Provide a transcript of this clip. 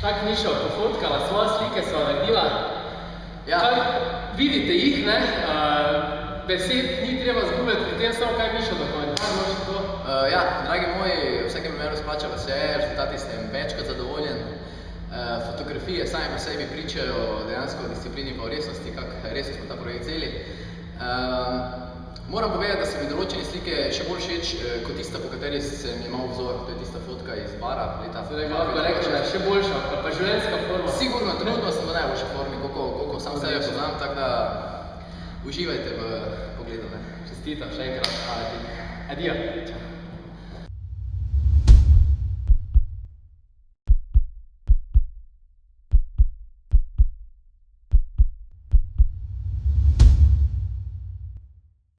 tako Mišo pofotkala, svoje slike sva naredila. Ja. Vidite jih, ne? Besed ni treba zgubiti pri tem, samo kaj Mišo dokumentar, možeš to? Ja, dragi moji, v vsakem primeru splača se, rezultati sem več kot zadovoljen. Fotografije same po sebi pričajo dejansko o disciplini pa o resnosti, kako resno smo ta projekt vzeli. Moram povedati, da so mi določene slike še bolj všeč kot tista, po kateri sem imel vzor. To je tista fotka iz bara leta. Zdaj bi rekel, da je še boljša, pa življenjska forma. Sigurno, trenutno sem v najboljši formi, koliko sam sebe poznam, tako da uživajte v pogledu. Čestitam še enkrat. Adijo.